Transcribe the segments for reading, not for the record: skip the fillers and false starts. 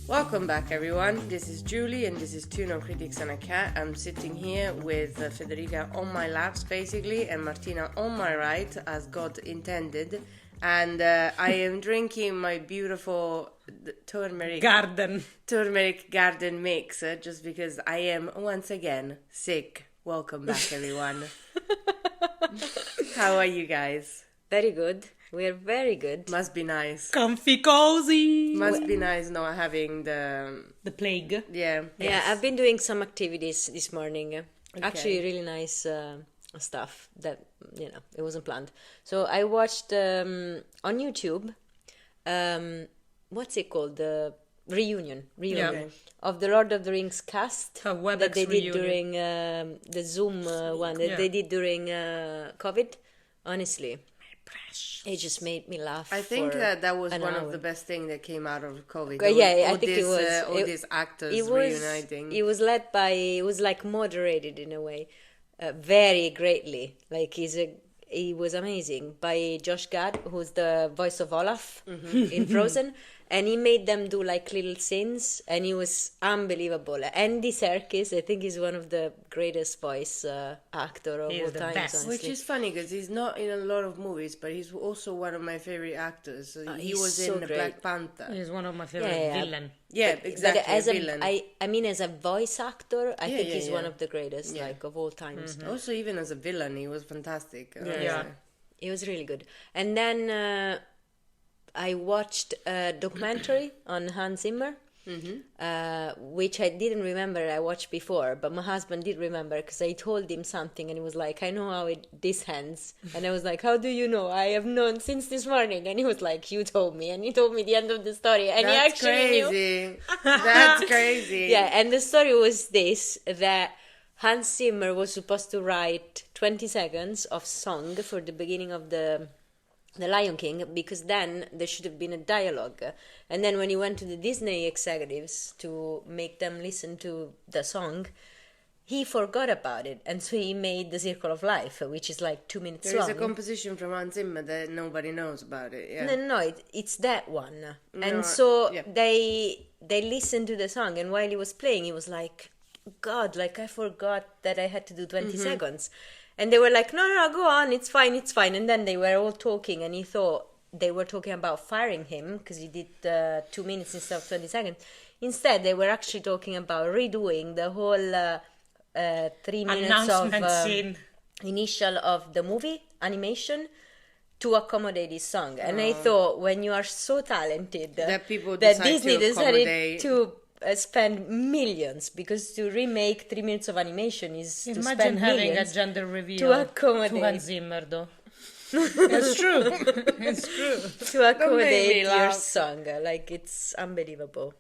Welcome back, everyone. This is Julie, and this is Two Non-Critics and a Cat. I'm sitting here with Federica on my laps, basically, and Martina on my right, as God intended. And I am drinking my beautiful turmeric garden mix, just because I am once again sick. Welcome back, everyone. How are you guys? Very good. We're very good. Must be nice. Comfy cozy. Must be nice not having the plague. Yeah. Yeah, I've been doing some activities this morning. Actually, really nice stuff that, it wasn't planned. So I watched on YouTube, what's it called? The reunion of the Lord of the Rings cast that they did during the Zoom one that they did during COVID. Honestly. It just made me laugh. I think that was one of the best things that came out of COVID. I think it was. All these actors reuniting. It was like moderated in a way, very greatly. Like he was amazing by Josh Gad, who's the voice of Olaf in Frozen. And he made them do like little scenes, and he was unbelievable. Andy Serkis, I think, is one of the greatest voice actor of all time. Which is funny because he's not in a lot of movies, but he's also one of my favorite actors. He was in the Black Panther. He's one of my favorite villain. Yeah, exactly. But as a villain. I mean, as a voice actor, I think he's one of the greatest, of all times. Mm-hmm. Also, even as a villain, he was fantastic. It was really good. And then I watched a documentary on Hans Zimmer, which I didn't remember I watched before, but my husband did remember because I told him something and he was like, I know how this ends. And I was like, how do you know? I have known since this morning. And he was like, you told me. And he told me the end of the story. And he actually knew. That's crazy. Yeah, and the story was this, that Hans Zimmer was supposed to write 20 seconds of song for the beginning of the Lion King, because then there should have been a dialogue. And then when he went to the Disney executives to make them listen to the song, he forgot about it. And so he made The Circle of Life, which is like 2 minutes long. There's a composition from Hans Zimmer that nobody knows about it. Yeah. No, it's that one. And so they listened to the song, and while he was playing, he was like, God, like I forgot that I had to do 20 seconds. And they were like, no, go on, it's fine. And then they were all talking, and he thought they were talking about firing him because he did 2 minutes instead of 20 seconds. Instead, they were actually talking about redoing the whole 3 minutes of initial of the movie animation to accommodate his song. And I thought, when you are so talented that Disney decided to spend millions, because to remake 3 minutes of animation is to spend having a gender reveal to accommodate to Hans Zimmer, though. It's true. To accommodate your song. Like, it's unbelievable.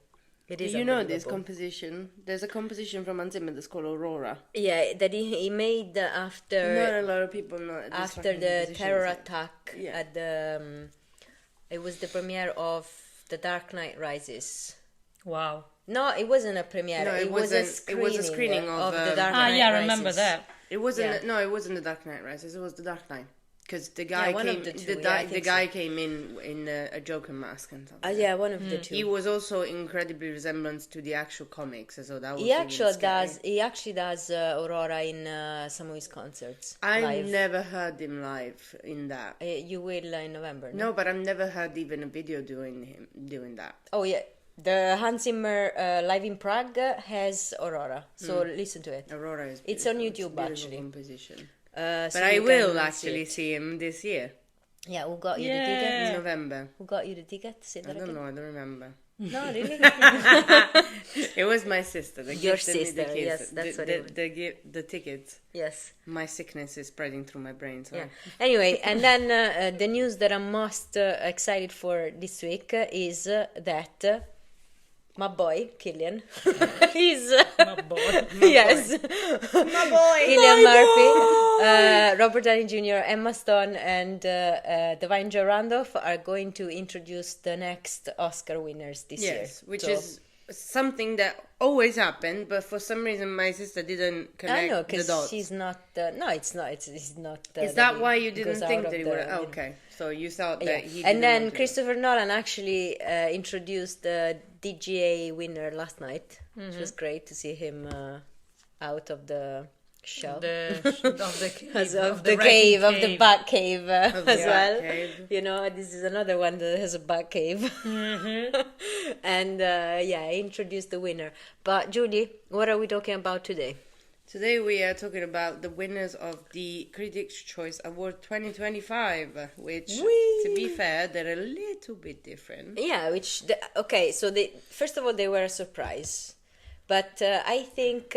It is. You know this composition? There's a composition from Hans Zimmer that's called Aurora. Yeah, that he made after. Not a lot of people know. After the terror attack at the. It was the premiere of The Dark Knight Rises. Wow. No, it wasn't a premiere. No, it was a screening of The Dark Knight Rises. I remember that. It wasn't. No, it wasn't The Dark Knight Rises. It was The Dark Knight. Because the guy came. The guy came in a Joker mask and something. Yeah, one of the two. He was also incredibly resemblance to the actual comics, so that was. He actually does Aurora in some of his concerts. I've never heard him live in that. You will in November. No, but I've never heard even a video doing that. Oh yeah. The Hans Zimmer live in Prague has Aurora, so listen to it. Aurora is beautiful. It's on YouTube, actually. Composition. But I will actually see him this year. Yeah, who got you the ticket? In November. Who got you the ticket? I don't know, I don't remember. No, really? It was my sister. Your sister, yes, that's what it was. The tickets. Yes. My sickness is spreading through my brain. So. Yeah. Anyway, and then the news that I'm most excited for this week is that my boy, Cillian, he's... My boy. Yes. My boy. Cillian Murphy, Robert Downey Jr., Emma Stone, and Dwayne Joe Randolph are going to introduce the next Oscar winners this year. Yes, which is something that always happened, but for some reason my sister didn't connect the dots. Because she's not... no, it's not. It's not... Is that why you didn't think that he would... Okay, so you thought that he And then didn't Christopher Nolan actually introduced DGA winner last night, which was great to see him out of the shell. Of the cave, Of the bat cave as well. Cave. You know, this is another one that has a bat cave. And I introduced the winner. But Julie, what are we talking about today? Today we are talking about the winners of the Critics' Choice Award 2025, which, to be fair, they're a little bit different. Yeah, first of all, they were a surprise. But I think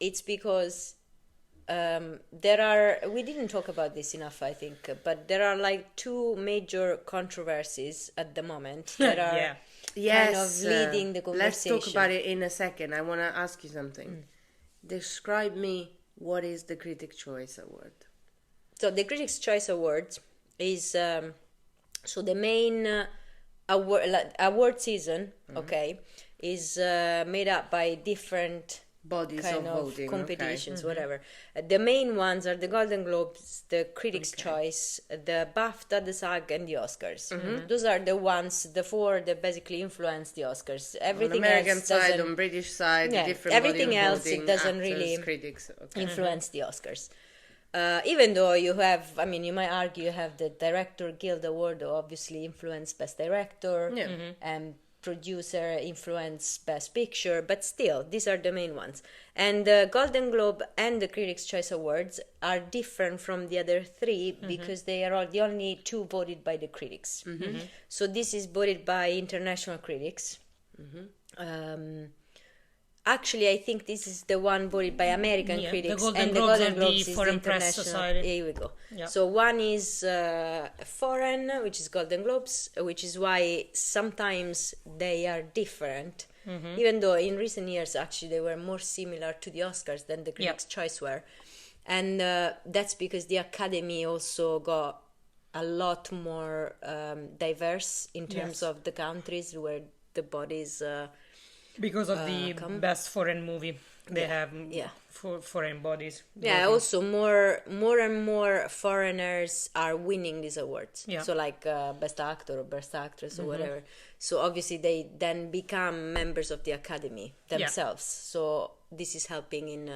it's because we didn't talk about this enough, I think, but there are like two major controversies at the moment that are kind of leading the conversation. Let's talk about it in a second. I want to ask you something. Describe me, what is the Critics' Choice Award? So the Critics' Choice Awards is the main award season, is made up by different bodies kind of voting, competitions, whatever. The main ones are the Golden Globes, the Critics' Choice, the BAFTA, the SAG, and the Oscars. Those are the ones, the four that basically influence the Oscars. Everything on American else side, on British side, different everything body of else voting, it doesn't actors, really critics. influence the Oscars. Even though you have, you might argue you have the Director Guild Award, obviously influenced Best Director, and producer influence Best Picture, but still, these are the main ones. And the Golden Globe and the Critics' Choice Awards are different from the other three because they are the only two voted by the critics. So this is voted by international critics. Actually, I think this is the one voted by American critics, the Golden Globes the is Foreign the Press international. Society. Here we go. Yeah. So one is foreign, which is Golden Globes, which is why sometimes they are different. Even though in recent years, actually, they were more similar to the Oscars than the Critics' Choice were, and that's because the Academy also got a lot more diverse in terms of the countries where the bodies. Because of the best foreign movie, they have foreign bodies. Yeah, also more and more foreigners are winning these awards. Yeah. So like Best Actor or Best Actress or whatever. So obviously they then become members of the Academy themselves. So this is helping in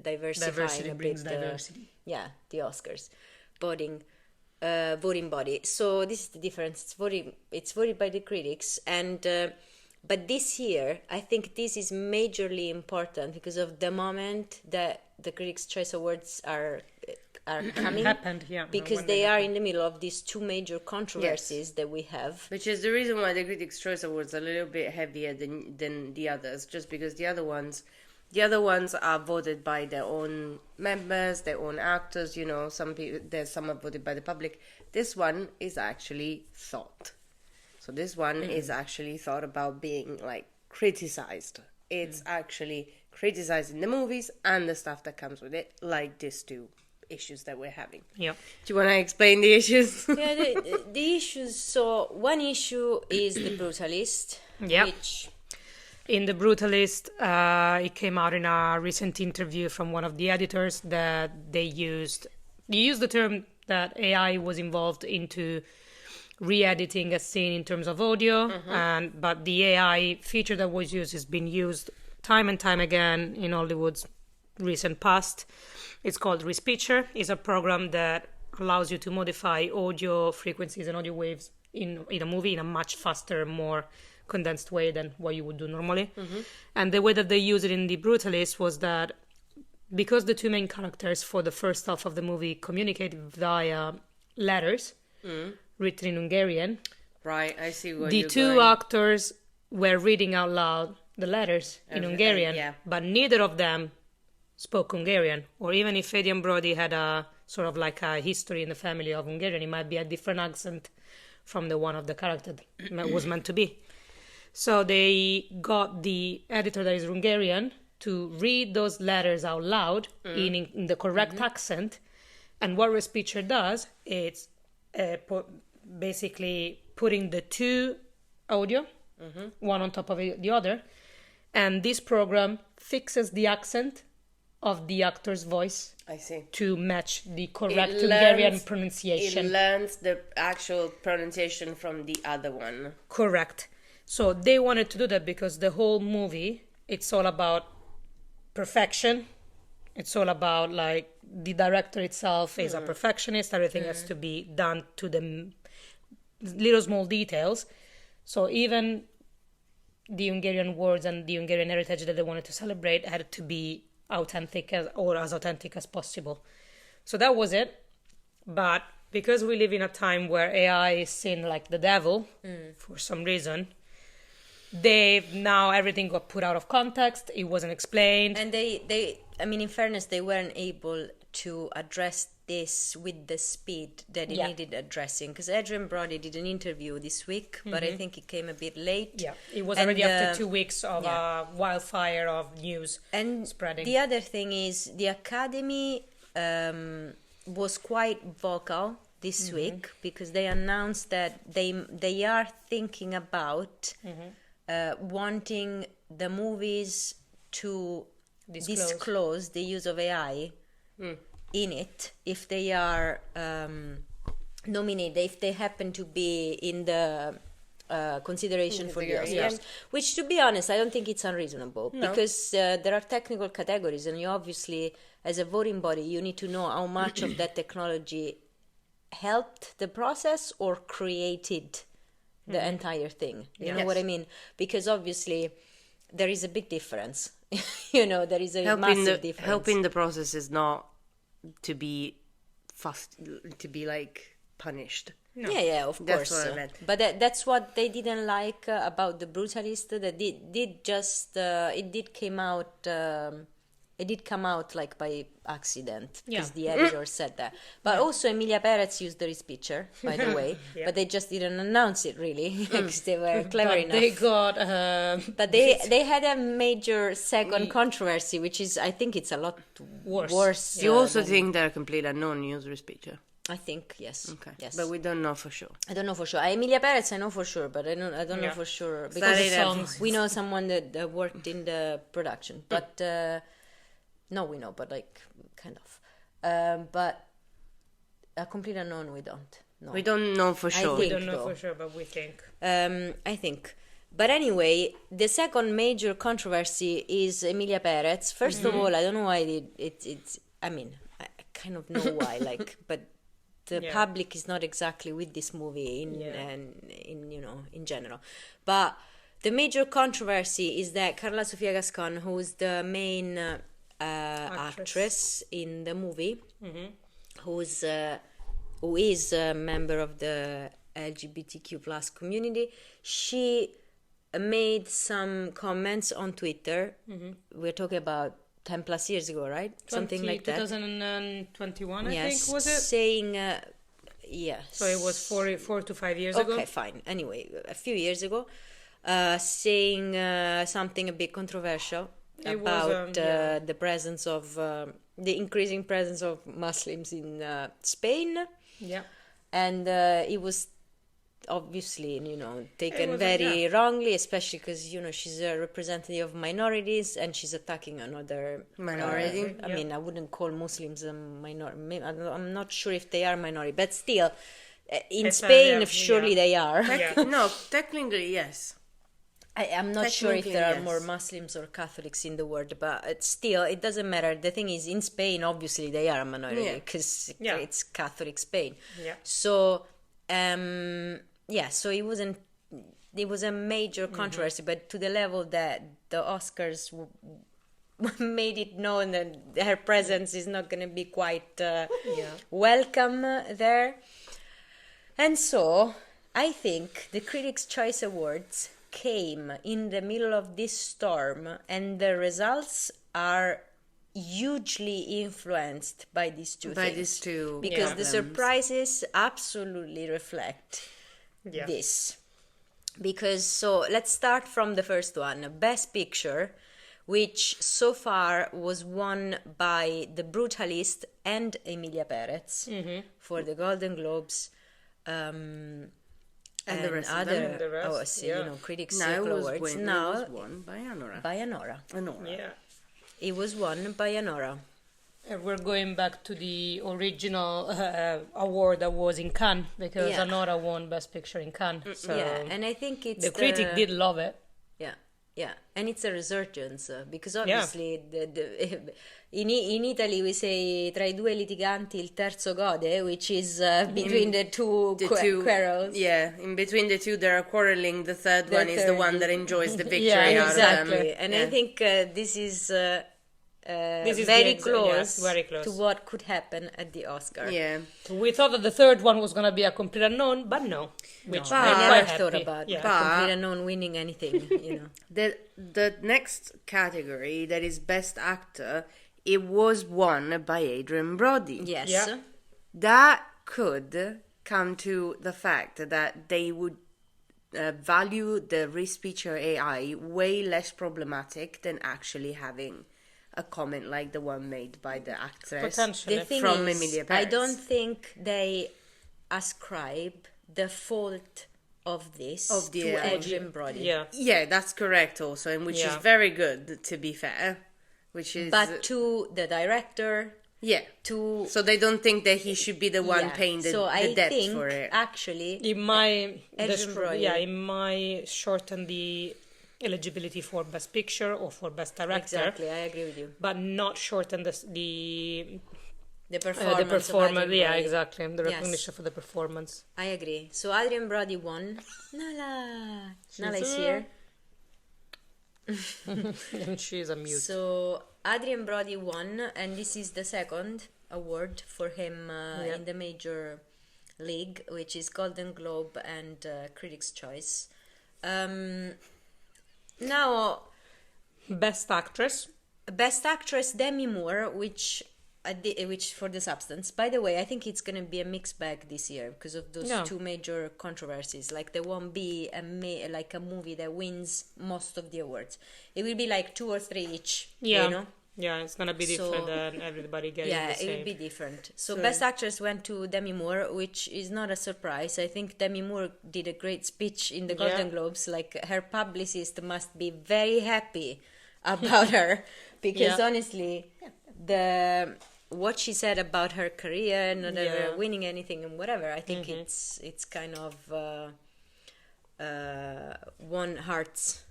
diversifying diversity a brings bit. Diversity. The Oscars voting body. So this is the difference. It's voted by the critics and. But this year, I think this is majorly important because of the moment that the Critics' Choice Awards are coming. Happened, because they are in the middle of these two major controversies that we have. Which is the reason why the Critics' Choice Awards are a little bit heavier than the others, just because the other ones are voted by their own members, their own actors. Some are voted by the public. This one is actually thought. So this one is actually thought about being criticized. It's actually criticizing the movies and the stuff that comes with it, like these two issues that we're having. Yep. Do you want to explain the issues? The issues. So one issue is the Brutalist. Yeah. Which in the Brutalist, it came out in a recent interview from one of the editors that they used the term that AI was involved into re-editing a scene in terms of audio, but the AI feature that was used has been used time and time again in Hollywood's recent past. It's called Respitcher. It's a program that allows you to modify audio frequencies and audio waves in a movie in a much faster, more condensed way than what you would do normally. And the way that they use it in The Brutalist was that because the two main characters for the first half of the movie communicate via letters, written in Hungarian. Right, I see what the two actors were reading out loud the letters in Hungarian, but neither of them spoke Hungarian. Or even if Adrian Brody had a sort of like a history in the family of Hungarian, it might be a different accent from the one of the character that was meant to be. So they got the editor that is Hungarian to read those letters out loud in the correct accent. And what Respitcher does, it's basically putting the two audio, one on top of the other, and this program fixes the accent of the actor's voice. I see. To match the correct Hungarian pronunciation. It learns the actual pronunciation from the other one. Correct. So they wanted to do that because the whole movie, it's all about perfection. It's all about like the director itself is a perfectionist. Everything has to be done to the little small details. So even the Hungarian words and the Hungarian heritage that they wanted to celebrate had to be authentic as authentic as possible. So that was it. But because we live in a time where AI is seen like the devil for some reason, now everything got put out of context. It wasn't explained. And they I mean, in fairness, they weren't able to address this with the speed that it needed addressing. Because Adrian Brody did an interview this week, but I think it came a bit late. Yeah, it was already after 2 weeks of a wildfire of news spreading. The other thing is the Academy was quite vocal this week because they announced that they are thinking about wanting the movies to disclose the use of AI in it if they are nominated, if they happen to be in the consideration for the Oscars. Which, to be honest, I don't think it's unreasonable because there are technical categories, and you obviously, as a voting body, you need to know how much of that technology helped the process or created the entire thing. You know what I mean? Because obviously there is a big difference. There is a massive difference. Helping the process is not to be like punished. No. Yeah, of course. That's what I meant. But that's what they didn't like about the Brutalist. That it did come out like by accident because the editor said that. But also Emilia Perez used this picture, by the way. But they just didn't announce it really because they were clever enough. They got. But they had a major second controversy, which is, I think it's a lot worse. You also think they're completely unknown used this picture? I think yes. Okay. Yes. But we don't know for sure. I don't know for sure. Emilia Perez, I know for sure, but I don't know for sure because we know someone that worked in the production. But no, we know, but like kind of. But a complete unknown, we don't know. We don't know for sure. We don't know for sure, but we think. I think. But anyway, the second major controversy is Emilia Perez. First of all, I don't know why it's. I mean, I kind of know why, like, but the public is not exactly with this movie in general. But the major controversy is that Carla Sofia Gascon, who's the main actress in the movie, who is a member of the LGBTQ plus community, she made some comments on Twitter. We're talking about 10 plus years ago, right? Something like that. 2021, I think, was it? Saying, yes. So it was 4 to 5 years ago? Okay, fine. Anyway, a few years ago, saying something a bit controversial about the presence of, the increasing presence of Muslims in Spain. Yeah. And it was obviously, taken very wrongly, especially because, she's a representative of minorities and she's attacking another minority. I mean, I wouldn't call Muslims a minority. I'm not sure if they are minority, but still, in Spain, surely they are. No, technically, yes. I'm not sure if there are more Muslims or Catholics in the world, but still, it doesn't matter. The thing is, in Spain, obviously, they are a minority because it's Catholic Spain. Yeah. So, so it was a major controversy, but to the level that the Oscars made it known that her presence is not going to be quite welcome there. And so, I think the Critics' Choice Awards came in the middle of this storm, and the results are hugely influenced by these two things. Because the surprises absolutely reflect this. Because, so let's start from the first one, Best Picture, which so far was won by The Brutalist and Emilia Perez for the Golden Globes. And the rest other, Critics' Circle Awards. Now it was won by Anora. By Anora. Yeah. It was won by Anora. We're going back to the original award that was in Cannes, because Anora won Best Picture in Cannes. So and I think it's the critic did love it. Yeah, and it's a resurgence because obviously in Italy we say tra I due litiganti il terzo gode, which is between the two quarrels. Yeah, in between the two they are quarreling. The third one is the one that enjoys the victory. Exactly. And I think this is very close to what could happen at the Oscar. Yeah, we thought that the third one was gonna be a complete unknown, but no. Which I never thought about a complete unknown winning anything. The next category, that is Best Actor, it was won by Adrien Brody. Yes, that could come to the fact that they would value the re-speech or AI way less problematic than actually having a comment like the one made by the actress from Emilia Perez. I don't think they ascribe the fault of this to Adrien Brody. Yeah, that's correct also, and which is very good, to be fair. But to the director. Yeah. So they don't think that he should be the one paying the debt for it. Actually, it might shorten the eligibility for Best Picture or for Best Director. Exactly, I agree with you. But not shorten the performance. The performance, exactly. The recognition for the performance. I agree. So Adrien Brody won. Nala is here. And she's a mute. So Adrien Brody won, and this is the second award for him in the major league, which is Golden Globe and Critics' Choice. Now, Best Actress Demi Moore, which for The Substance. By the way, I think it's gonna be a mixed bag this year because of those two major controversies. Like, there won't be a movie that wins most of the awards. It will be like 2 or 3 each. Yeah, it's gonna be different than everybody getting the same. It will be different. So Best Actress went to Demi Moore, which is not a surprise. I think Demi Moore did a great speech in the Golden Globes. Like, her publicist must be very happy about her because honestly, what she said about her career, not ever winning anything and whatever, I think it's kind of won hearts.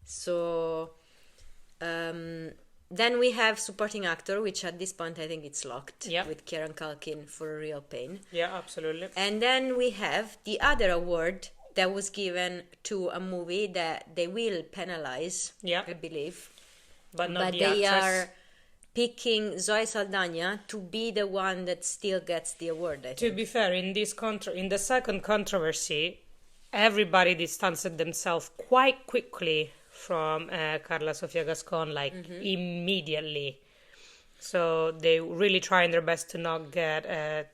So then we have supporting actor, which at this point I think it's locked with Kieran Culkin for Real Pain. Yeah, absolutely. And then we have the other award that was given to a movie that they will penalize, I believe. But not the they actress. are picking Zoe Saldana to be the one that still gets the award, I think. To be fair, in the second controversy, everybody distanced themselves quite quickly from Carla Sofia Gascon, immediately. So they really trying their best to not get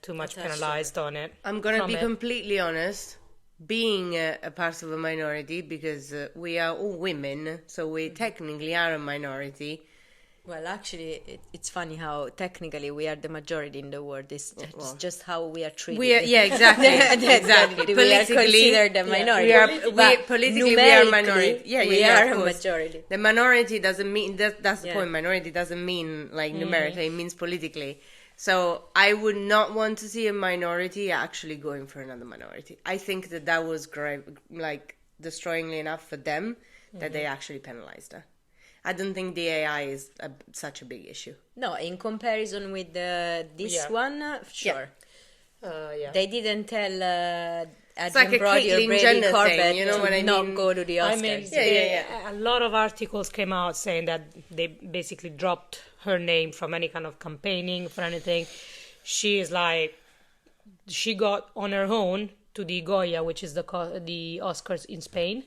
too much penalized on it. I'm going to be completely honest. Being a part of a minority, because we are all women, so we technically are a minority. Well, actually, it's funny how technically we are the majority in the world. It's just how we are treated. Exactly. Exactly. We are considered a minority. Politically, we are a minority. We are a majority. The minority doesn't mean that's the point. Minority doesn't mean numerically; it means politically. So I would not want to see a minority actually going for another minority. I think that was destroyingly enough for them that they actually penalized her. I don't think the AI is such a big issue. No, in comparison with this one, sure. They didn't tell Adrien Brody or Brady Corbett to not go to the Oscars. A lot of articles came out saying that they basically dropped her name from any kind of campaigning for anything. She got on her own to the Goya, which is the Oscars in Spain,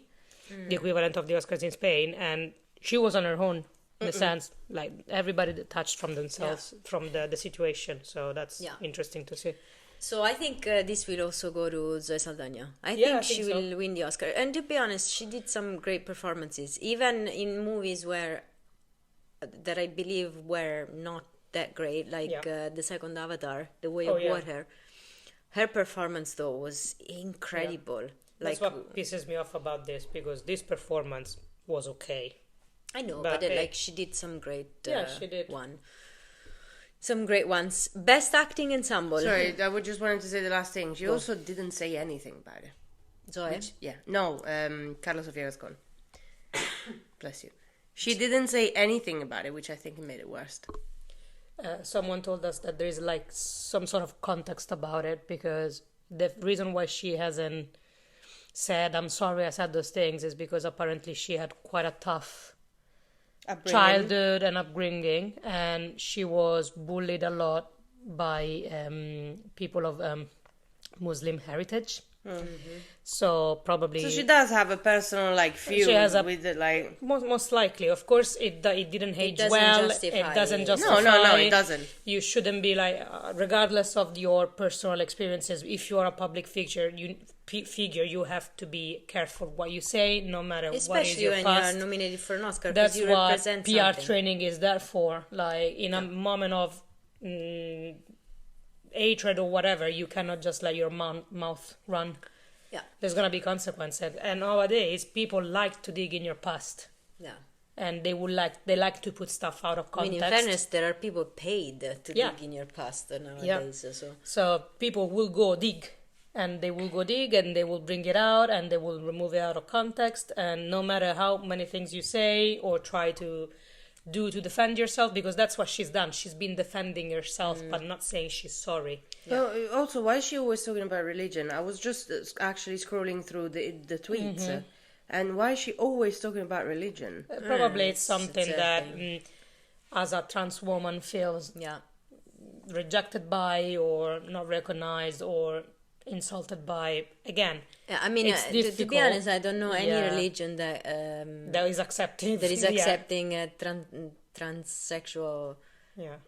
the equivalent of the Oscars in Spain, and she was on her own in a sense, like everybody detached from themselves, from the situation. So that's interesting to see. So I think this will also go to Zoe Saldana. I think she will win the Oscar. And to be honest, she did some great performances, even in movies that I believe were not that great, like the second Avatar, The Way of Water. Her performance, though, was incredible. That's what pisses me off about this, because this performance was okay. I know, but she did some great she did. one. Some great ones. Best acting ensemble. Sorry, I would just wanted to say the last thing. She also didn't say anything about it. Zoe? No, Carla Sofia Gascon. Bless you. She didn't say anything about it, which I think made it worse. Someone told us that there is like some sort of context about it, because the reason why she hasn't said, I'm sorry I said those things, is because apparently she had quite a tough childhood and upbringing, and she was bullied a lot by people of Muslim heritage. So probably. So she does have a personal feud with it, like most likely. Of course, it didn't age doesn't well. justify It doesn't it. justify. No, it doesn't. You shouldn't be regardless of your personal experiences. If you are a public figure, you have to be careful what you say, no matter what is Especially your when past. you are nominated for an Oscar, That's because you what represent PR something. training is there for. Like in a moment of hatred or whatever, you cannot just let your mouth run. Yeah. There's gonna be consequences, and nowadays people like to dig in your past. Yeah. And they like to put stuff out of context. I mean, in fairness, there are people paid to dig in your past nowadays. So people will go dig, and they will bring it out, and they will remove it out of context. And no matter how many things you say or try to do to defend yourself, because that's what she's done. She's been defending herself, but not saying she's sorry. Well, also, why is she always talking about religion? I was just actually scrolling through the tweets, and why is she always talking about religion? Probably it's something that, as a trans woman, feels rejected by, or not recognized, or insulted by. Again, I mean, to be honest, I don't know any religion that is accepting transsexual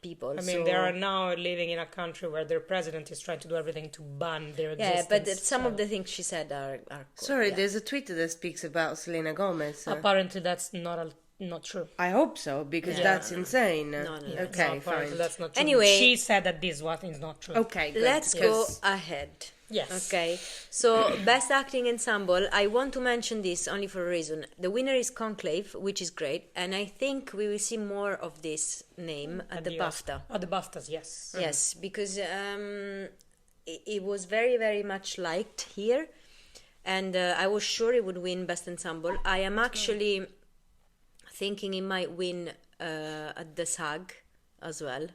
people. I mean, they are now living in a country where their president is trying to do everything to ban their existence. Yeah, but some of the things she said are cool. Sorry, there's a tweet that speaks about Selena Gomez. Apparently, that's not true. I hope so, because that's insane. No. Okay, fine. That's not true. Anyway, she said that this one is not true. Okay, good. Let's go ahead. Yes. Okay. So, best acting ensemble. I want to mention this only for a reason. The winner is Conclave, which is great, and I think we will see more of this name at the BAFTA. At the BAFTAs, yes. Yes, because it was very, very much liked here, and I was sure it would win best ensemble. I am actually thinking it might win at the SAG as well.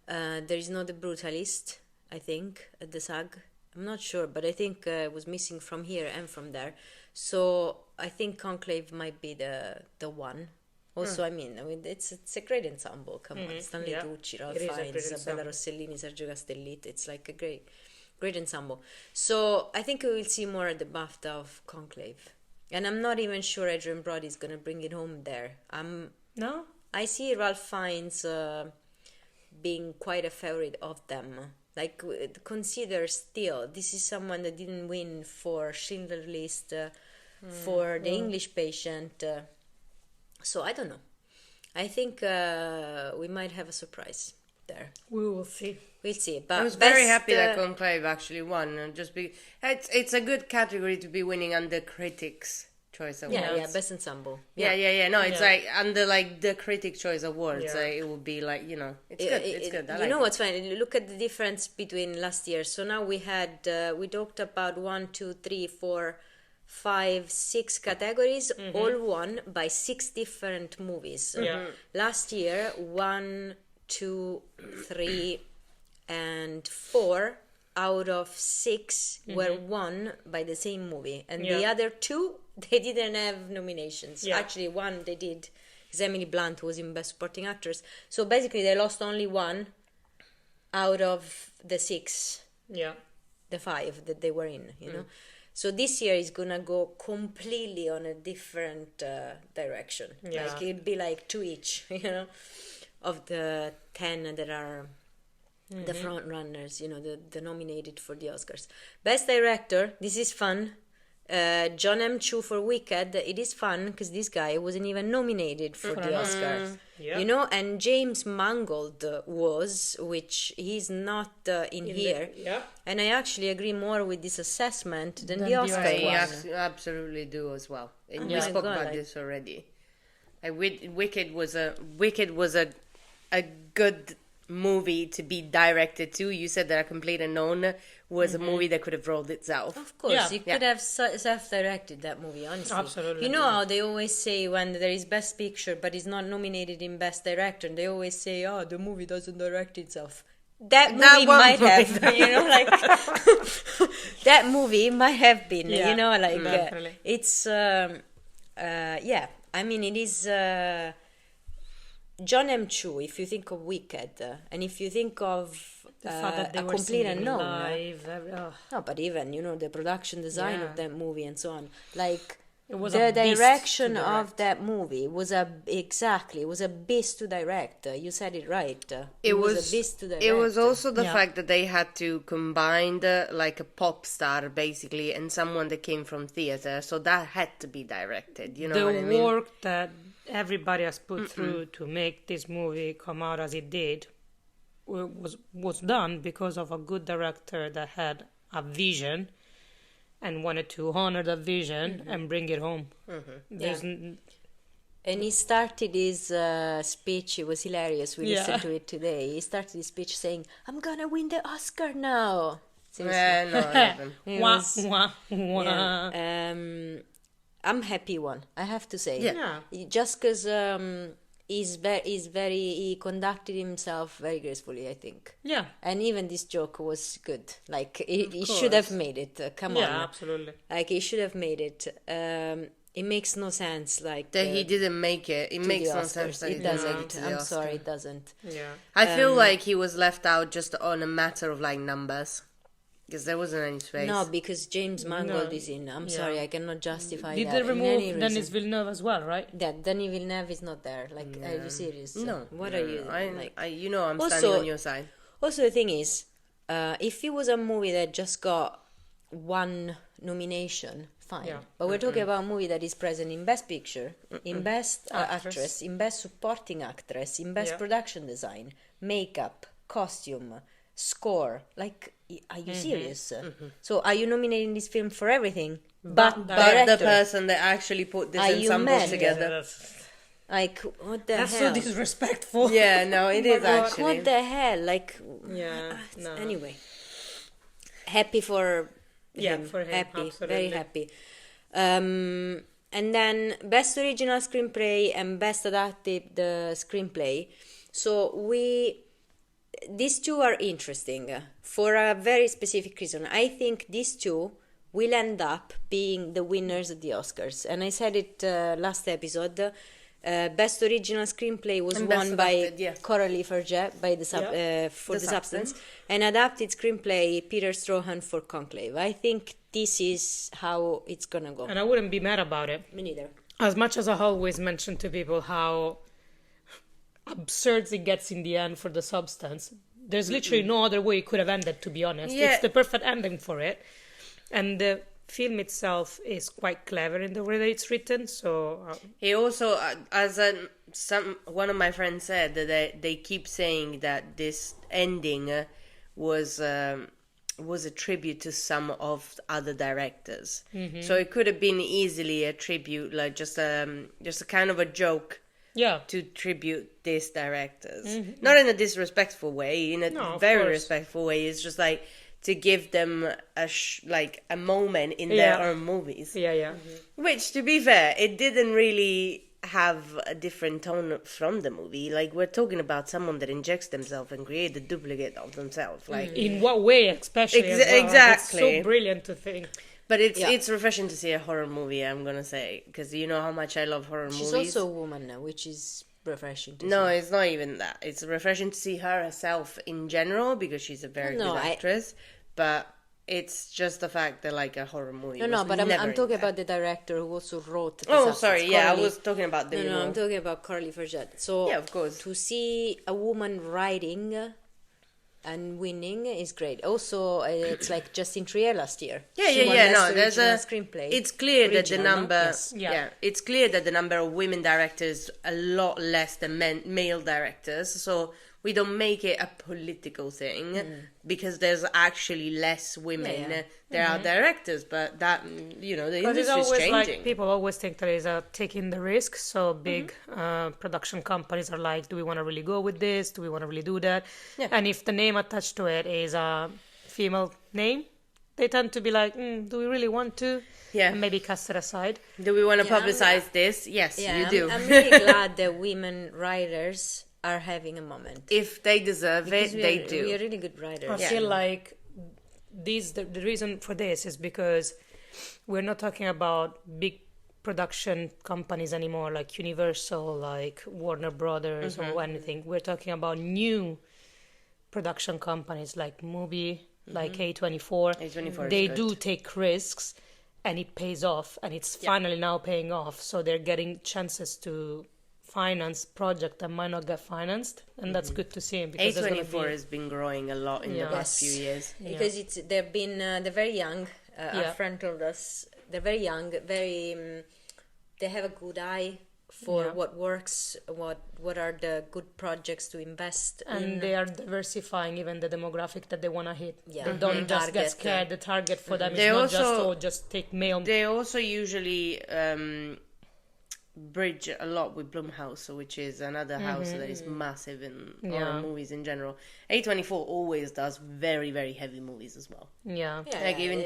There is no The Brutalist, I think, at the SAG. I'm not sure, but I think it was missing from here and from there. So I think Conclave might be the one. Also, I mean, it's a great ensemble. Come on, Stanley Tucci, Ralph Fiennes, Isabella Rossellini, Sergio Castellitto. It's like a great ensemble. So I think we will see more at the BAFTA of Conclave. And I'm not even sure Adrian Brody is going to bring it home there. No? I see Ralph Fiennes being quite a favorite of them. Like, consider still, this is someone that didn't win for Schindler's List, for The English Patient. So I don't know. I think we might have a surprise there. We will see. We'll see. But I was very happy that Conclave actually won. It's a good category to be winning under Critics' Choice Awards. Yeah, best ensemble. Yeah. No, it's like under the Critics' Choice Awards. It would be like, it's good. It's good. You know what's funny? Look at the difference between last year. So now we had we talked about 1, 2, 3, 4, 5, 6 categories, all won by 6 different movies. Last year, 1, 2, 3, and 4 out of 6 were won by the same movie, and the other 2 they didn't have nominations. Actually, one they did, because Emily Blunt was in Best Supporting Actress. So basically, they lost only 1 out of the 6. The 5 that they were in. You know. So this year is gonna go completely on a different direction. Like it'd be like 2 each, of the 10 that are the front runners, the nominated for the Oscars. Best Director, this is fun. John M. Chu for Wicked. It is fun because this guy wasn't even nominated for the Oscars. And James Mangold was, which he's not in here. And I actually agree more with this assessment than the Oscar one. I absolutely do as well. And we spoke about this already. Wicked was a good movie to be directed to. You said that A Complete Unknown was a movie that could have rolled itself. Of course, you could have self-directed that movie, honestly. Absolutely. You know how they always say when there is Best Picture but it's not nominated in Best Director, and they always say, oh, the movie doesn't direct itself. That movie might have, like, that movie might have been, it's, I mean, it is... John M. Chu, if you think of Wicked, and if you think of the fact that they A were Complete singing Unknown, live, no, but even the production design of that movie and so on, like it was the a beast direction to of direct. that movie was a beast to direct. You said it right. It was was a beast to direct. It was also the fact that they had to combine like a pop star basically and someone that came from theater, so that had to be directed. You know what I mean? The work that everybody has put through to make this movie come out as it did was done because of a good director that had a vision and wanted to honor that vision and bring it home. And he started his speech. It was hilarious. We listened to it today. He started his speech saying, "I'm gonna win the Oscar now." I'm happy one, I have to say. Just because he conducted himself very gracefully, I think. Yeah. And even this joke was good. Like, he should have made it. Come on. Yeah, absolutely. Like, he should have made it. It makes no sense. Like that he didn't make it. It makes no sense that it doesn't. I'm sorry, it doesn't. Yeah. I feel like he was left out just on a matter of like numbers. Because there wasn't any space. No, because James Mangold is in. I'm sorry, I cannot justify that. Did they remove Denis Villeneuve as well, right? That Denis Villeneuve is not there. Like, are you serious? No. What are you I'm standing on your side. Also, the thing is, if it was a movie that just got one nomination, fine. Yeah. But we're talking about a movie that is present in Best Picture, in Best Actress, in Best Supporting Actress, in Best Production Design, Makeup, Costume, Score. Like, are you serious? So are you nominating this film for everything but the person that actually put this ensemble together? Like, what the That's hell? so disrespectful. Yeah, no, it is actually. What the hell? Like, no. Anyway, happy for him. For him, happy, absolutely. very happy. And then Best Original Screenplay and Best Adapted Screenplay. So these two are interesting for a very specific reason. I think these two will end up being the winners of the Oscars. And I said it last episode. Best Original Screenplay was won by Coralie Farge for The Substance, and Adapted Screenplay Peter Strahan for Conclave. I think this is how it's gonna go. And I wouldn't be mad about it. Me neither. As much as I always mention to people how absurd it gets in the end for The Substance, there's literally no other way it could have ended, to be honest. It's the perfect ending for it. And the film itself is quite clever in the way that it's written, so... He also, one of my friends said that they keep saying that this ending was a tribute to some of other directors. So it could have been easily a tribute, like just a kind of a joke to tribute these directors. Not in a disrespectful way, in a very respectful way. It's just like to give them a moment in their own movies. Which, to be fair, it didn't really have a different tone from the movie. Like, we're talking about someone that injects themselves and create a duplicate of themselves. Like, in what way, especially? As well. Exactly. It's so brilliant to think. But it's refreshing to see a horror movie, I'm gonna say, because you know how much I love horror movies. She's also a woman now, which is refreshing to see. No, it's not even that. It's refreshing to see her herself in general, because she's a very good actress. But it's just the fact that, like, a horror movie. But I'm talking about the director who also wrote. I was talking about the. I'm talking about Coralie Farge. So of course, to see a woman writing and winning is great. Also, it's like Justin Trier last year. There's a screenplay. It's clear that the number. Yes. It's clear that the number of women directors a lot less than male directors. So we don't make it a political thing because there's actually less women. There are directors, but that, the industry is changing. Like, people always think there is a taking the risk. So big production companies are like, do we want to really go with this? Do we want to really do that? Yeah. And if the name attached to it is a female name, they tend to be like, do we really want to? Yeah. And maybe cast it aside. Do we want to publicize this? Yes, you do. I'm really glad that women writers are having a moment. If they deserve it, they do. We are really good writers. I feel like the reason for this is because we're not talking about big production companies anymore, like Universal, like Warner Brothers or anything. We're talking about new production companies like Mubi, like A24. They do take risks and it pays off, and it's finally now paying off. So they're getting chances to finance project that might not get financed, and that's good to see. Because A24 has been growing a lot in the past few years. Because they've been they're very young. Our friend told us they're very young, very they have a good eye for what works, what are the good projects to invest in. And they are diversifying even the demographic that they want to hit. They don't just get scared. The target for them is not just take male. They also usually bridge a lot with Blumhouse, which is another house that is massive in horror movies in general. A24 always does very, very heavy movies as well. Like even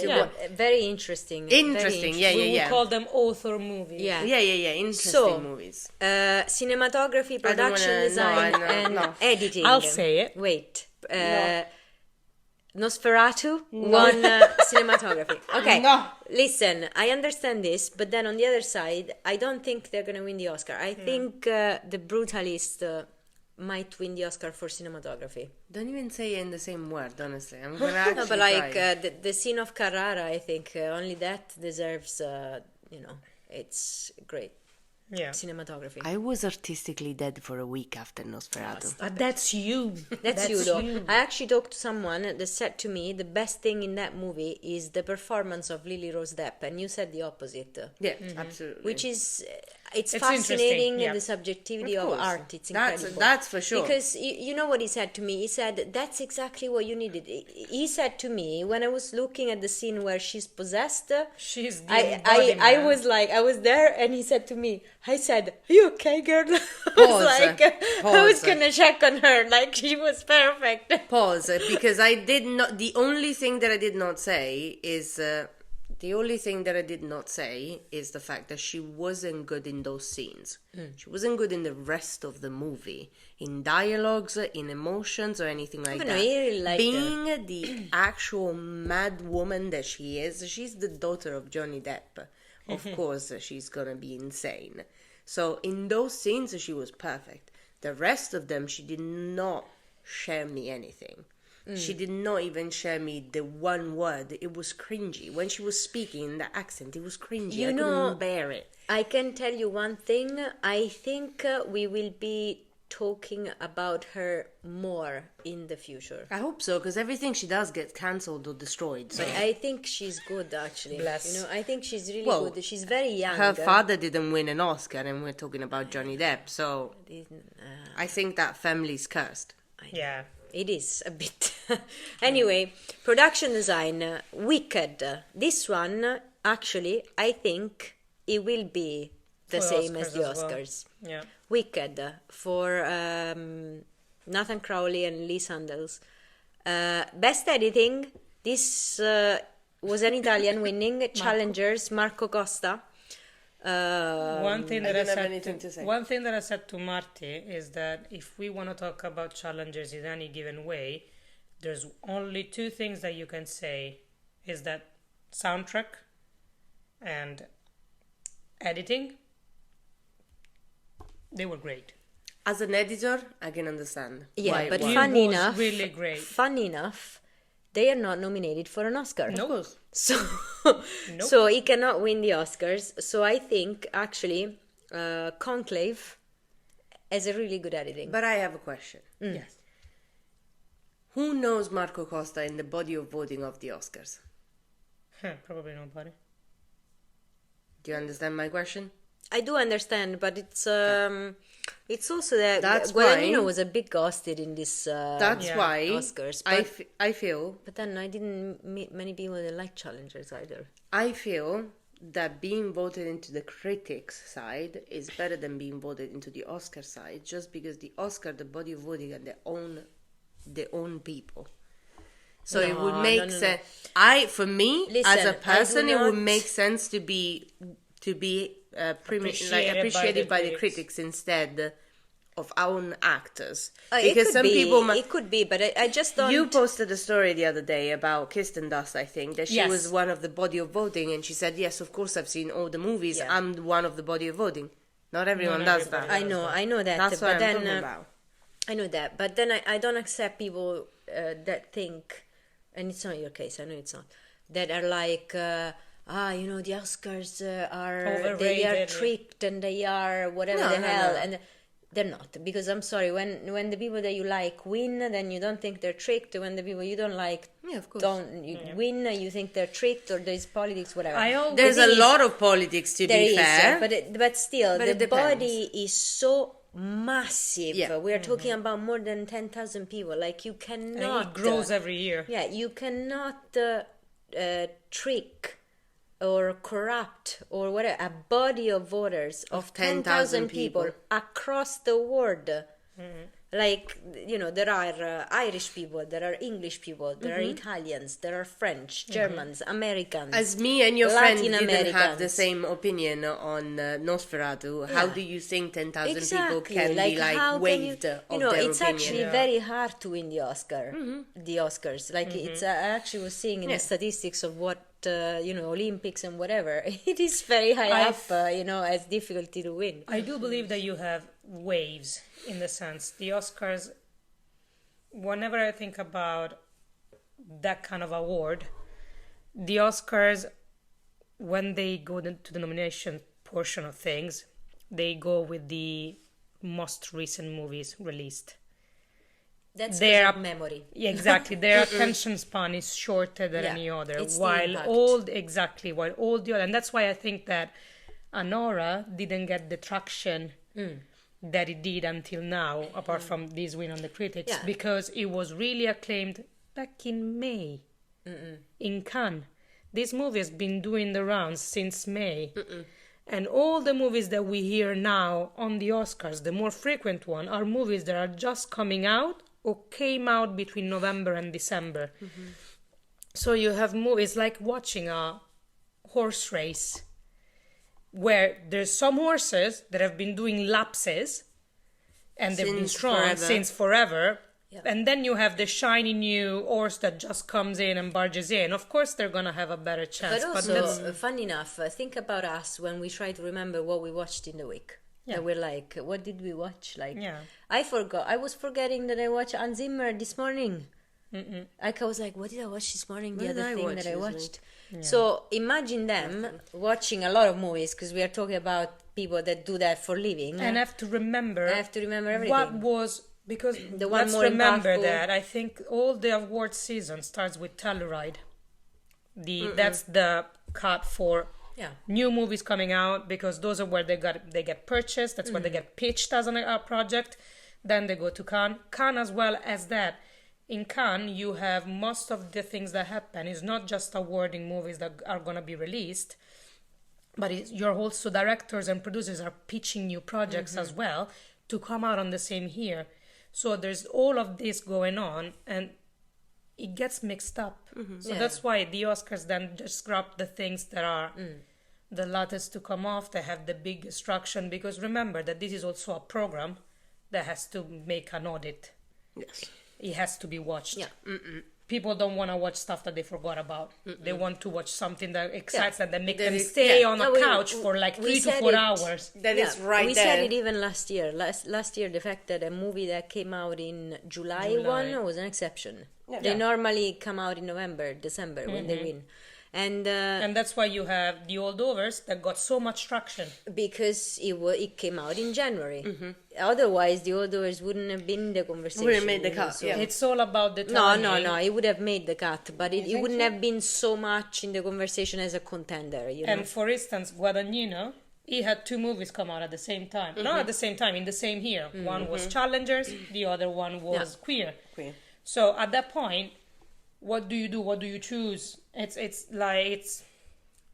very interesting. We call them author movies. Interesting movies. Cinematography, production design, and editing. I'll say it. Wait. Nosferatu won cinematography. Okay, listen, I understand this, but then on the other side, I don't think they're going to win the Oscar. I think The Brutalist might win the Oscar for cinematography. Don't even say it in the same word, honestly. I'm going to actually No, but like the scene of Carrara, I think only that deserves, it's great. Cinematography. I was artistically dead for a week after Nosferatu. But that's you. That's you, though. I actually talked to someone that said to me the best thing in that movie is the performance of Lily Rose Depp, and you said the opposite. Yeah, absolutely. Which is, it's fascinating, the subjectivity of art. It's incredible. That's for sure. Because you know what he said to me? He said, that's exactly what you needed. He said to me, when I was looking at the scene where she's possessed, I was there, and he said to me, I said, are you okay, girl? I was gonna check on her, like she was perfect. Pause, because I did not, the only thing that I did not say is the fact that she wasn't good in those scenes. She wasn't good in the rest of the movie, in dialogues, in emotions, or anything like that. I really liked Being the actual mad woman that she is, she's the daughter of Johnny Depp. Of course, she's gonna be insane. So in those scenes, she was perfect. The rest of them, she did not share me anything. She did not even share me the one word. It was cringy. When she was speaking in the accent, it was cringy. I couldn't bear it. I can tell you one thing. I think we will be talking about her more in the future. I hope so, because everything she does gets cancelled or destroyed. So. But I think she's good, actually. Bless. I think she's really good. She's very young. Her father didn't win an Oscar, and we're talking about Johnny Depp. So I think that family's cursed. Yeah. It is a bit. Anyway, production design, Wicked. This one, actually, I think it will be the same as the Oscars. Well. Yeah. Wicked for Nathan Crowley and Lee Sandels. Best editing. This was an Italian winning. Challengers, Marco Costa. One thing that I said to Marty is that if we want to talk about challengers in any given way, there's only two things that you can say, is that soundtrack and editing, they were great. As an editor, I can understand. Yeah, but really great. Fun enough, they are not nominated for an Oscar. No. So he cannot win the Oscars. So I think actually Conclave has a really good editing. But I have a question. Yes. Who knows Marco Costa in the body of voting of the Oscars? Probably nobody. Do you understand my question? I do understand, but it's also that That's Guadagnino why- was a bit ghosted in this That's why Oscars. But, I feel but then I didn't meet many people that like challengers either. I feel that being voted into the critics side is better than being voted into the Oscar side, just because the Oscar, the body of voting, and their own people. So it would make sense. For me, Listen, as a person, it would not- make sense to be appreciated by the critics instead of our own actors. Because some people it could be, but I just don't. You posted a story the other day about Kirsten Dunst, I think, that she Yes. was one of the body of voting, and she said, yes, of course, I've seen all the movies. Yeah. I'm one of the body of voting. Not everyone does that. I know that. That's but what I'm then, talking about. I know that, but then I don't accept people that think, and it's not your case, I know it's not, that are like, the Oscars they are Overrated. tricked and they are whatever No, the no, hell, no. and they're not, because I'm sorry, when the people that you like win, then you don't think they're tricked. When the people you don't like of course. don't win, you think they're tricked, or there's politics, whatever. There's The a thing is, lot of politics, to there be is, fair. but still, But the it depends. body is so massive. Yeah. We are talking about more than 10,000 people. Like, you cannot. And it grows every year. Yeah, you cannot trick or corrupt or whatever a body of voters of 10,000 people across the world. Like, there are Irish people, there are English people, there are Italians, there are French, Germans, Americans. As me and your friend Latin didn't have the Americans. same opinion on Nosferatu, how do you think 10,000 people Exactly. can be how can waived you, of their it's opinion? actually very hard to win the Oscars. Like, it's I actually was seeing in the statistics of what Olympics and whatever, it is very high up, as difficulty to win. I do believe that you have waves, in the sense, the Oscars, whenever I think about that kind of award, the Oscars, when they go to the nomination portion of things, they go with the most recent movies released. That's Their because of memory. Yeah, exactly. Their attention span is shorter than any other. It's the While impact. all the other, and that's why I think that Anora didn't get the traction that it did until now, apart from this win on the critics, Yeah. because it was really acclaimed back in May in Cannes. This movie has been doing the rounds since May. And all the movies that we hear now on the Oscars, the more frequent one, are movies that are just coming out or came out between November and December. So you have movies like watching a horse race where there's some horses that have been doing lapses and they've been Since strong forever. since forever. Yep. And then you have the shiny new horse that just comes in and barges in. Of course, they're going to have a better chance. But that's also, funny enough, think about us when we try to remember what we watched in the week. Yeah. That we're like, what did we watch? Like, Yeah. I forgot. I was forgetting that I watched Hans Zimmer this morning. Like, I was like, what did I watch this morning? The What did other I thing watch that I this watched. So imagine them watching a lot of movies, because we are talking about people that do that for living. And I have to remember. everything. What was, because The one let's more remember impactful. that I think all the award season starts with Telluride. That's the cut for Yeah. new movies coming out, because those are where they get purchased. That's where they get pitched as a project. Then they go to Cannes. Cannes as well as that. In Cannes, you have most of the things that happen is not just awarding movies that are going to be released, but you're also directors and producers are pitching new projects as well to come out on the same year. So there's all of this going on, and it gets mixed up. So that's why the Oscars then just grab the things that are the latest to come off, that have the big destruction, because remember that this is also a program that has to make an audit. Yes. It has to be watched. Yeah. People don't want to watch stuff that they forgot about. They want to watch something that excites them, that make That them is- stay yeah. on a No, we- couch for like we 3 to said 4 it. hours. That is right we there. said it even last year. Last year, the fact that a movie that came out in July. 1 was an exception. They normally come out in November, December when they win. And And that's why you have the Holdovers that got so much traction. because it came out in January. Otherwise, the Holdovers wouldn't have been in the conversation. Wouldn't have made the you know, cut, so- yeah. It's all about the No, timing. no, it would have made the cut, but it think wouldn't so? have been so much in the conversation as a contender, you know. And for instance, Guadagnino he had 2 movies come out at the same time. Not at the same time, in the same year. One was Challengers, the other one was Queer. So at that point, what do you do? What do you choose?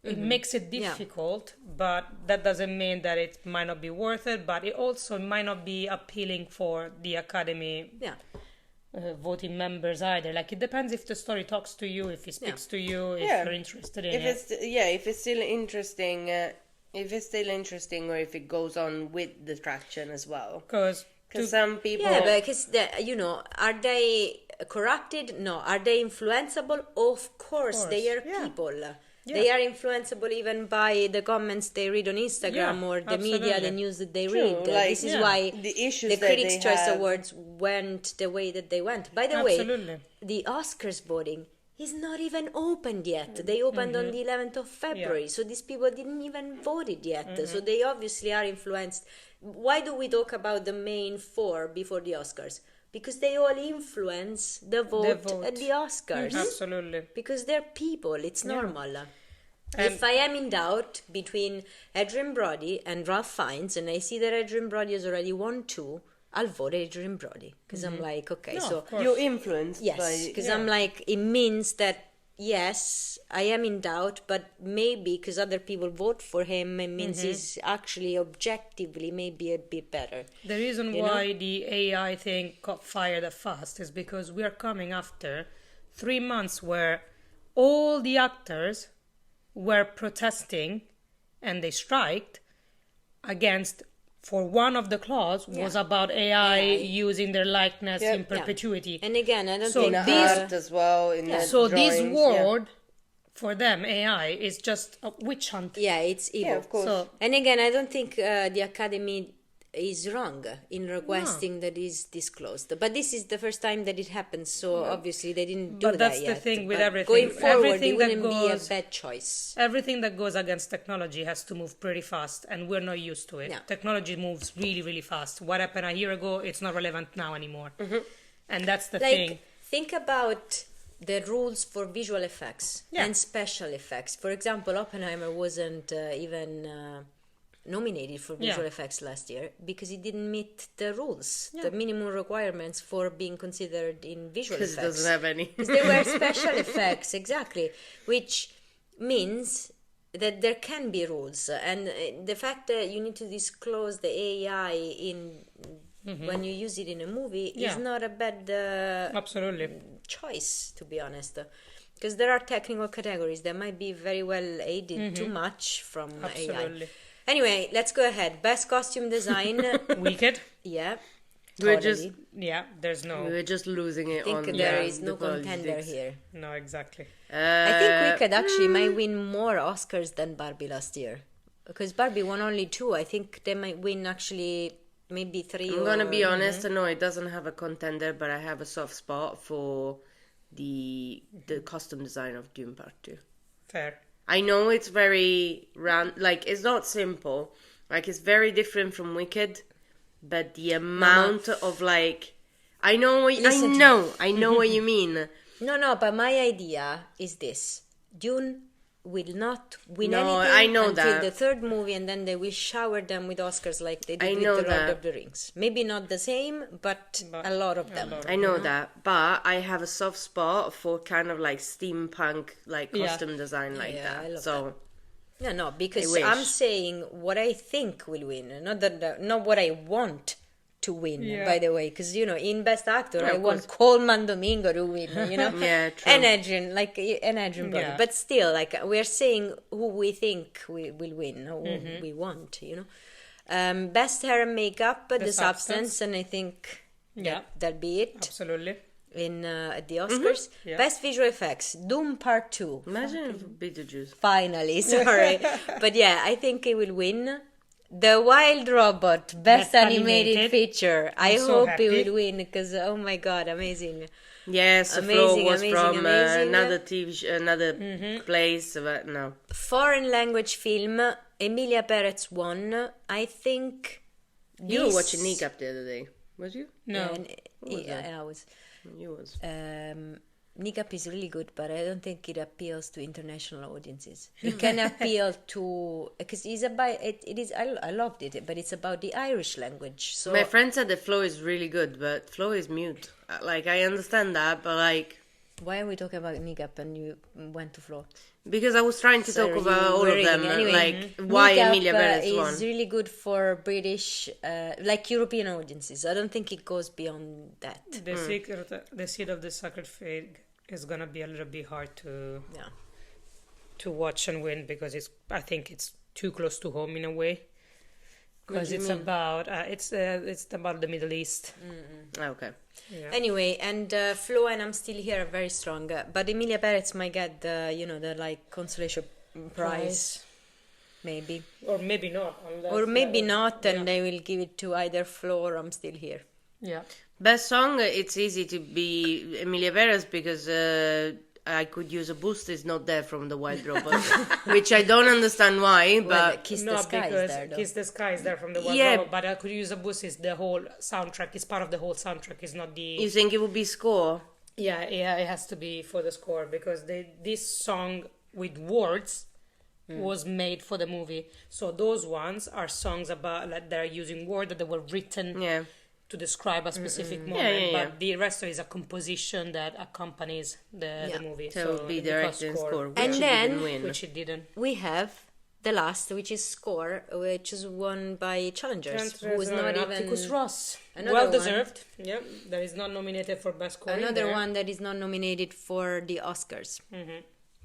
It makes it difficult, but that doesn't mean that it might not be worth it, but it also might not be appealing for the Academy voting members either. Like, it depends if the story talks to you, if it speaks to you, if you're interested in it. If it's still interesting, or if it goes on with the traction as well. Because some people... Yeah, because, are they corrupted? No. Are they influenceable? Of course. They are people. Yeah. They are influenceable even by the comments they read on Instagram or the media, the news that they read. This is why the Critics' Choice Awards went the way that they went. By the way, the Oscars voting is not even opened yet. They opened on the 11th of February, so these people didn't even vote it yet. So they obviously are influenced. Why do we talk about the main 4 before the Oscars? Because they all influence the vote at the Oscars. Absolutely. Because they're people. It's normal. If I am in doubt between Adrien Brody and Ralph Fiennes, and I see that Adrien Brody has already won 2, I'll vote Adrien Brody. Because I'm like, okay, so... You're influenced. Yes, because I'm like, it means that, yes, I am in doubt, but maybe because other people vote for him, it means he's actually objectively maybe a bit better. The reason why the AI thing got fired up fast is because we are coming after 3 months where all the actors were protesting and they striked against, for one of the clause was about AI using their likeness in perpetuity. And again, I don't think art as well. This word for them, AI, is just a witch hunt. Yeah, it's evil. Yeah, of course. So, and again, I don't think the Academy is wrong in requesting that is disclosed. But this is the first time that it happens, so obviously they didn't do that yet. But that's the thing with everything. Going forward, it wouldn't be a bad choice. Everything that goes against technology has to move pretty fast, and we're not used to it. Yeah. Technology moves really, really fast. What happened a year ago, it's not relevant now anymore. And that's the thing. Think about the rules for visual effects and special effects. For example, Oppenheimer wasn't even... nominated for visual effects last year because it didn't meet the rules, the minimum requirements for being considered in visual effects. Because it doesn't have any. Because they were special effects, exactly, which means that there can be rules. And the fact that you need to disclose the AI when you use it in a movie is not a bad choice, to be honest. Because there are technical categories that might be very well aided too much from AI. Anyway, let's go ahead. Best costume design. Wicked. Yeah. Totally. We're just losing it. I think there is no contender here. No, exactly. I think Wicked actually might win more Oscars than Barbie last year. Because Barbie won only 2. I think they might win actually maybe 3. I'm going to be honest. No, it doesn't have a contender, but I have a soft spot for the costume design of Dune Part 2. Fair. I know it's very it's not simple. Like, it's very different from Wicked, but the amount of I know what you mean. No, but my idea is this: Dune will not win anything until the 3rd movie, and then they will shower them with Oscars like they did with The Lord of the Rings. Maybe not the same, but a lot of them. I know that, but I have a soft spot for kind of steampunk costume design that. I love so that. No, because I'm saying what I think will win, not what I want to win, by the way, because in Best Actor I want Coleman Domingo to win, yeah, true. and Adrien Brody, but still, we're saying who we think will win, who we want, Best hair and makeup, the substance, and I think that'll be it. Absolutely. At the Oscars. Best visual effects, Doom Part 2. Imagine if Beetlejuice. Finally, sorry, but I think it will win. The Wild Robot, Best Animated Feature. I hope it will win because, oh my god, amazing. Yes, the floor was from another TV another place, but no. Foreign language film, Emilia Perez won. I think you were watching Niqab the other day, was you? No. I was. You was. Niqab is really good, but I don't think it appeals to international audiences. It can appeal to, because it is. I loved it, but it's about the Irish language. So my friend said the flow is really good, but flow is mute. Like, I understand that, but like, why are we talking about Niqab and you went to flow? Because I was trying to talk about all of them, anyway, like why Niqab, Emilia Perez won. is really good for British, like European audiences. I don't think it goes beyond that. The seed of the sacred fig is gonna be a little bit hard to watch and win, because I think it's too close to home in a way. Because it's about the Middle East. Okay. Yeah. Anyway, and Flo and I'm Still Here are very strong, but Emilia Perez might get the like consolation prize, maybe, or maybe not, and they will give it to either Flo or I'm Still Here. Yeah. Best song, it's easy to be Emilia Perez because I Could Use a Boost is not there from the Wild Robot, which I don't understand why, but Kiss the Sky is there, though. Kiss the Sky is there from the Wild Robot, but I Could Use a Boost is the whole soundtrack. It's part of the whole soundtrack. It's not the. You think it would be score? Yeah, it has to be for the score, because this song with words was made for the movie. So those ones are songs about like they're using words that they were written. Yeah. To describe a specific moment, but the rest of it is a composition that accompanies the movie. So it would be directed and score, which and it then didn't win. Which it didn't. We have the last, which is Score, which is won by Challengers, who was not even Atticus Ross. Another Well one. deserved. Yeah, that is not nominated for best score. Another one that is not nominated for the Oscars.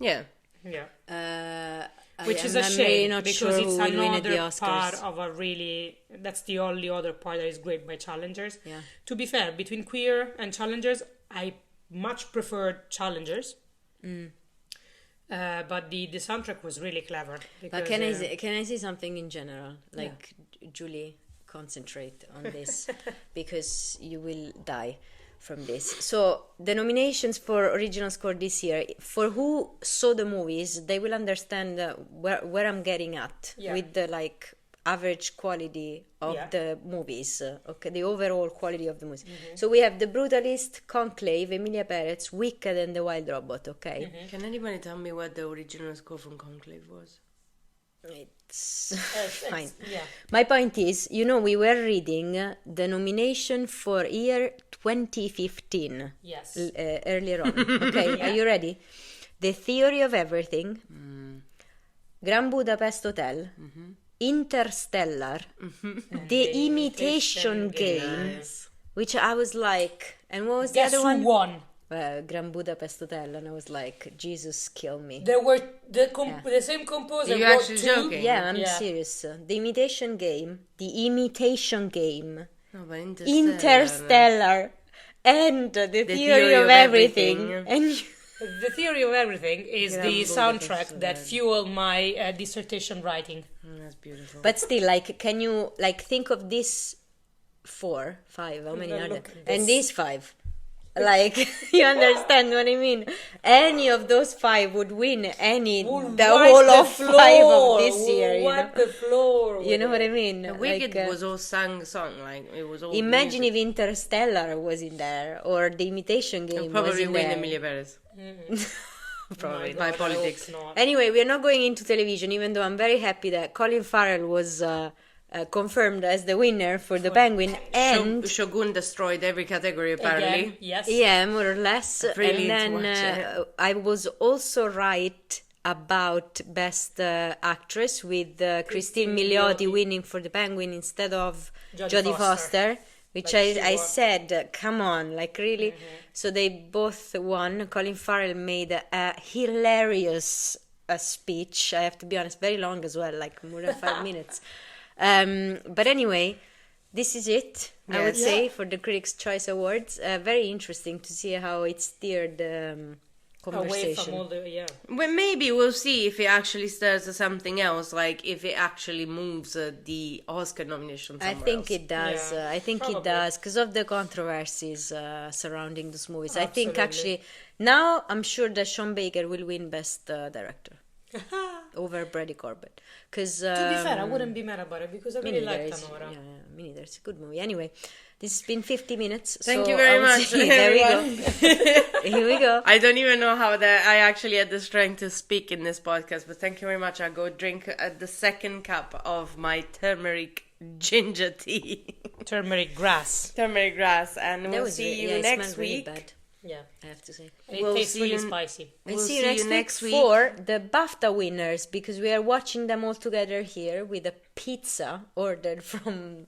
Yeah. Yeah. Which is a I'm shame, really not because sure it's who will win at the another Oscars. part of a really. That's the only other part that is great by Challengers. Yeah. To be fair, between Queer and Challengers, I much preferred Challengers. But the soundtrack was really clever. Because, But can I say something in general? Like, Julie, concentrate on this because you will die from this. So the nominations for original score this year, for who saw the movies, they will understand where I'm getting at with the like average quality of the movies. Okay, the overall quality of the movies. So we have The Brutalist, Conclave, Emilia Perez, Wicked, and The Wild Robot. Okay. Can anybody tell me what the original score from Conclave was? It's fine. My point is, we were reading the nomination for year 2015. Yes. Earlier on. Okay, are you ready? The Theory of Everything, Grand Budapest Hotel, Interstellar, The Imitation Game, which I was like, and what was Guess the other who one? won? Grand Budapest Hotel, and I was like, Jesus, kill me. There were the same composer. Are you wrote actually two. joking? Yeah, I'm serious. The Imitation Game, No, but Interstellar, and the Theory of Everything. And The Theory of Everything is the soundtrack that fueled my dissertation writing. That's beautiful. but still, like, can you think of these 4, 5? How many are there? Look at And this. these 5. Like, you understand what I mean? Any of those 5 would win the whole of 5 of this year. Wipe the floor. You know what I mean? Wicked Like, was all song, like it was all. imagine music. if Interstellar was in there, or The Imitation Game was Probably in win there. Emilia Perez. Probably. By politics. Anyway, we are not going into television, even though I'm very happy that Colin Farrell was confirmed as the winner for the Penguin, and Shogun destroyed every category apparently. Again, yes. yeah, more or less. Really And into then watch I was also right about Best Actress, with Christine Milioti winning for the Penguin instead of Jodie Foster. Which I said, come on, like really? So they both won. Colin Farrell made a hilarious speech. I have to be honest, very long as well, like more than 5 minutes. But anyway, this is it, I would say, for the Critics' Choice Awards. Very interesting to see how it steered the conversation. Away from all the, Well, maybe we'll see if it actually stirs something else, like if it actually moves the Oscar nomination somewhere I think else. it does. Yeah, I think probably. it does because of the controversies surrounding those movies. I think Absolutely. actually now I'm sure that Sean Baker will win Best Director over Brady Corbett. Because To be fair, I wouldn't be mad about it because I really liked Anora. Anora. Yeah, me neither. It's a good movie. Anyway, This has been 50 minutes. Thank you very much. There we go. Here we go. I don't even know how I actually had the strength to speak in this podcast, but thank you very much. I'll go drink the second cup of my turmeric ginger tea. Turmeric grass. Turmeric grass. And we'll see you next week. Really bad. Yeah, I have to say. It tastes really spicy. We'll see you next week for the BAFTA winners, because we are watching them all together here with a pizza ordered from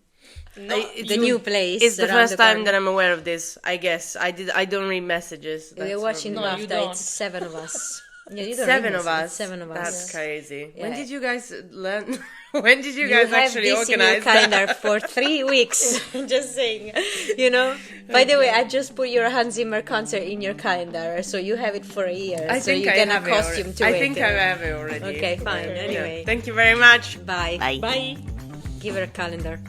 the new place. It's the first time that I'm aware of this, I guess. I don't read messages. We're watching BAFTA. It's 7 of us. Yeah, you don't Seven of us. 7 of us. That's crazy. Yeah. When did you guys learn? When did you guys actually organize that? You have this in your calendar for 3 weeks. Just saying. You know? By the way, I just put your Hans Zimmer concert in your calendar, so you have it for a year. I think I have costume to it. I think I have it already. Okay, fine. Anyway. Thank you very much. Bye. Bye. Give her a calendar.